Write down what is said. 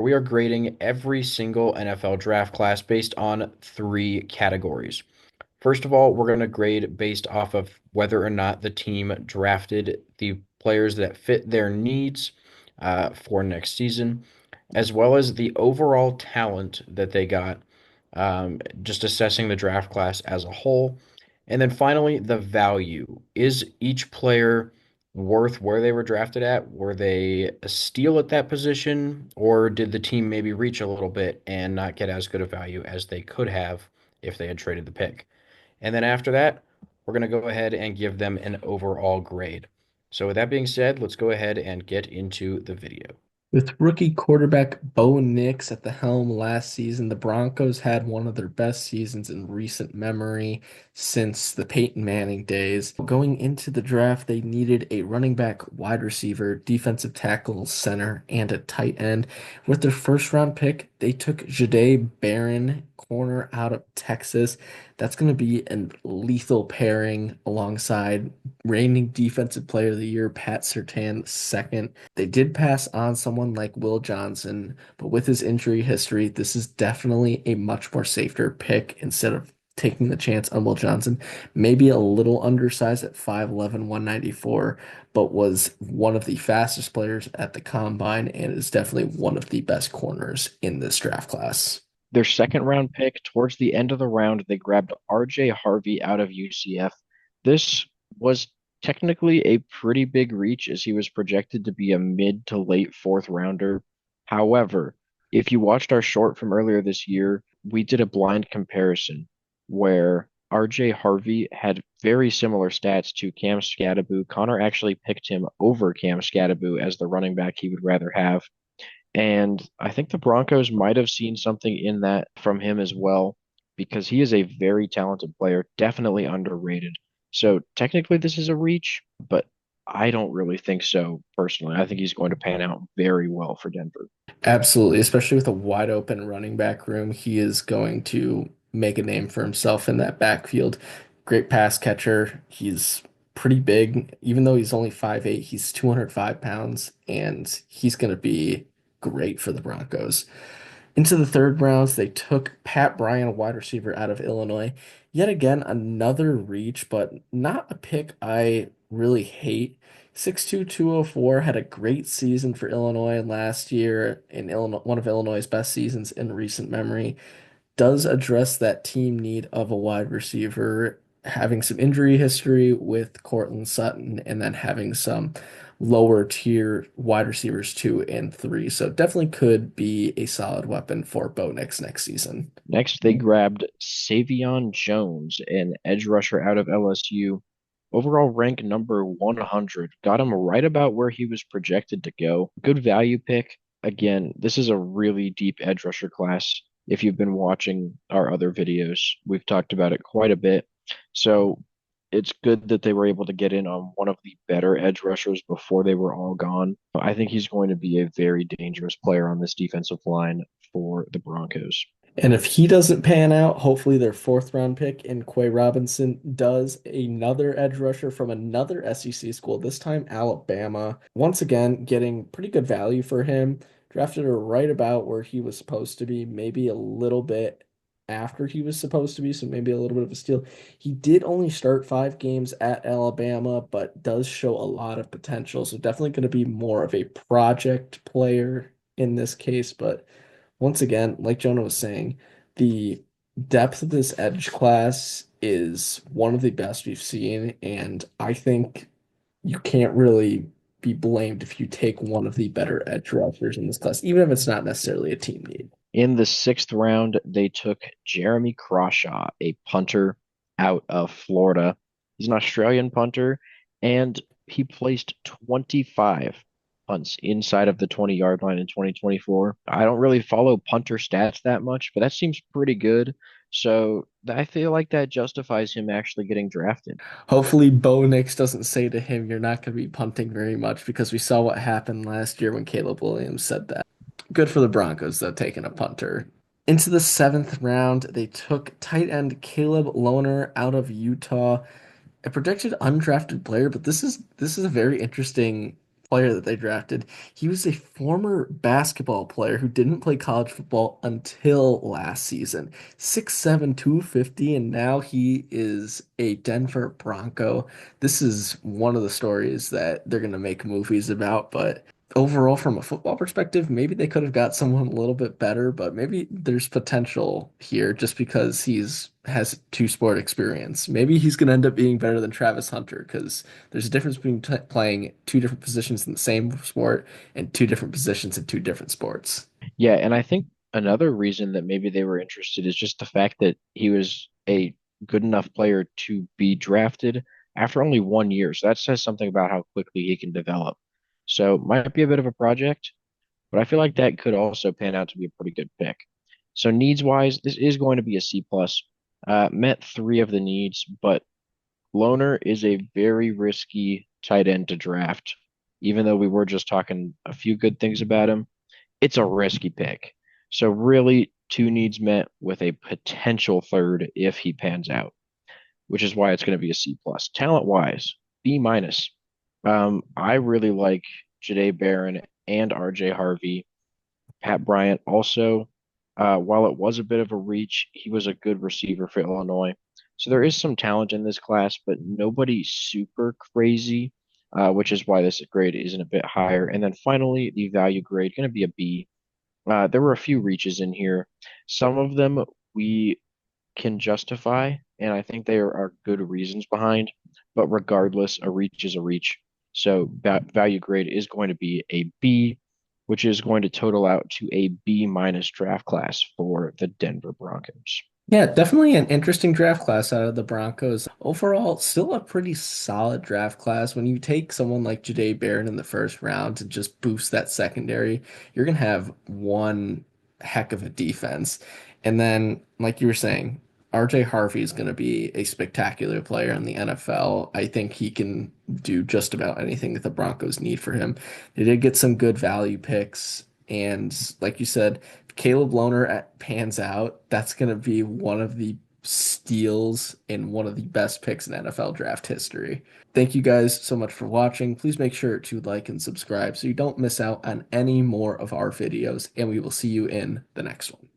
We are grading every single NFL draft class based on three categories. First of all, we're going to grade based off of whether or not the team drafted the players that fit their needs for next season, as well as the overall talent that they got, just assessing the draft class as a whole. And then finally, the value. Is each player worth where they were drafted at? Were they a steal at that position, or did the team maybe reach a little bit and not get as good a value as they could have if they had traded the pick? And then after that, we're going to go ahead and give them an overall grade. So with that being said, let's go ahead and get into the video. With rookie quarterback Bo Nix at the helm last season, the Broncos had one of their best seasons in recent memory since the Peyton Manning days. Going into the draft, they needed a running back, wide receiver, defensive tackle, center, and a tight end. With their first round pick, they took Jahdae Barron, corner out of Texas. That's going to be a lethal pairing alongside reigning defensive player of the year, Pat Surtain second. They did pass on someone like Will Johnson, but with his injury history, this is definitely a much more safer pick instead of taking the chance on Will Johnson. Maybe a little undersized at 5'11", 194, but was one of the fastest players at the combine and is definitely one of the best corners in this draft class. Their second round pick, towards the end of the round, they grabbed RJ Harvey out of UCF. This was technically a pretty big reach as he was projected to be a mid to late fourth rounder. However, if you watched our short from earlier this year, we did a blind comparison where RJ Harvey had very similar stats to Cam Skattebo. Connor actually picked him over Cam Skattebo as the running back he would rather have. And I think the Broncos might have seen something in that from him as well, because he is a very talented player, definitely underrated. So technically, this is a reach, but I don't really think so personally. I think he's going to pan out very well for Denver. Absolutely, especially with a wide open running back room, he is going to make a name for himself in that backfield. Great pass catcher. He's pretty big, even though he's only 5'8", he's 205 pounds, and he's going to be great for the Broncos. Into the third rounds, they took Pat Bryant, a wide receiver out of Illinois. Yet again, another reach, but not a pick I really hate. 6'2", 204 had a great season for Illinois last year in Illinois, one of Illinois' best seasons in recent memory. Does address that team need of a wide receiver, having some injury history with Cortland Sutton, and then having some lower tier wide receivers 2 and 3. So definitely could be a solid weapon for Bo Nix next season. Next, they grabbed Savion Jones, an edge rusher out of LSU. Overall rank number 100. Got him right about where he was projected to go. Good value pick. Again, this is a really deep edge rusher class. If you've been watching our other videos, we've talked about it quite a bit. So it's good that they were able to get in on one of the better edge rushers before they were all gone. I think he's going to be a very dangerous player on this defensive line for the Broncos. And if he doesn't pan out, hopefully their fourth round pick in Quay Robinson does, another edge rusher from another SEC school, this time Alabama. Once again, getting pretty good value for him. Drafted her right about where he was supposed to be, maybe a little bit after he was supposed to be, so maybe a little bit of a steal. He did only start 5 games at Alabama, but does show a lot of potential. So definitely going to be more of a project player in this case, but once again, like Jonah was saying, the depth of this edge class is one of the best we've seen, and I think you can't really be blamed if you take one of the better edge rushers in this class, even if it's not necessarily a team need. In the sixth round, they took Jeremy Crawshaw, a punter out of Florida. He's an Australian punter, and he placed 25 punts inside of the 20-yard line in 2024. I don't really follow punter stats that much, but that seems pretty good. So I feel like that justifies him actually getting drafted. Hopefully, Bo Nix doesn't say to him, "You're not going to be punting very much," because we saw what happened last year when Caleb Williams said that. Good for the Broncos, though, taking a punter. Into the seventh round, they took tight end Caleb Lohner out of Utah, a projected undrafted player, but this is a very interesting player that they drafted. He was a former basketball player who didn't play college football until last season. 6'7", 250, and now he is a Denver Bronco. This is one of the stories that they're going to make movies about, but overall, from a football perspective, maybe they could have got someone a little bit better, but maybe there's potential here just because he's has two sport experience. Maybe he's going to end up being better than Travis Hunter because there's a difference between t playing two different positions in the same sport and two different positions in two different sports. Yeah, and I think another reason that maybe they were interested is just the fact that he was a good enough player to be drafted after only 1 year. So that says something about how quickly he can develop. So might be a bit of a project, but I feel like that could also pan out to be a pretty good pick. So needs wise, this is going to be a C plus. Met three of the needs, but Loner is a very risky tight end to draft. Even though we were just talking a few good things about him, it's a risky pick. So really, two needs met with a potential third if he pans out, which is why it's going to be a C plus. Talent wise, B minus. I really like Jade Barron and RJ Harvey. Pat Bryant also, while it was a bit of a reach, he was a good receiver for Illinois. So there is some talent in this class, but nobody super crazy, which is why this grade isn't a bit higher. And then finally, the value grade going to be a B. There were a few reaches in here. Some of them we can justify, and I think there are good reasons behind. But regardless, a reach is a reach. So that value grade is going to be a B, which is going to total out to a B minus draft class for the Denver Broncos. Yeah, definitely an interesting draft class out of the Broncos. Overall, still a pretty solid draft class. When you take someone like Jade Barron in the first round to just boost that secondary, you're gonna have one heck of a defense. And then, like you were saying, RJ Harvey is gonna be a spectacular player in the NFL. I think he can do just about anything that the Broncos need for him. They did get some good value picks, and like you said, Caleb Loner at pans out, that's going to be one of the steals and one of the best picks in NFL draft history. Thank you guys so much for watching. Please make sure to like and subscribe so you don't miss out on any more of our videos, and we will see you in the next one.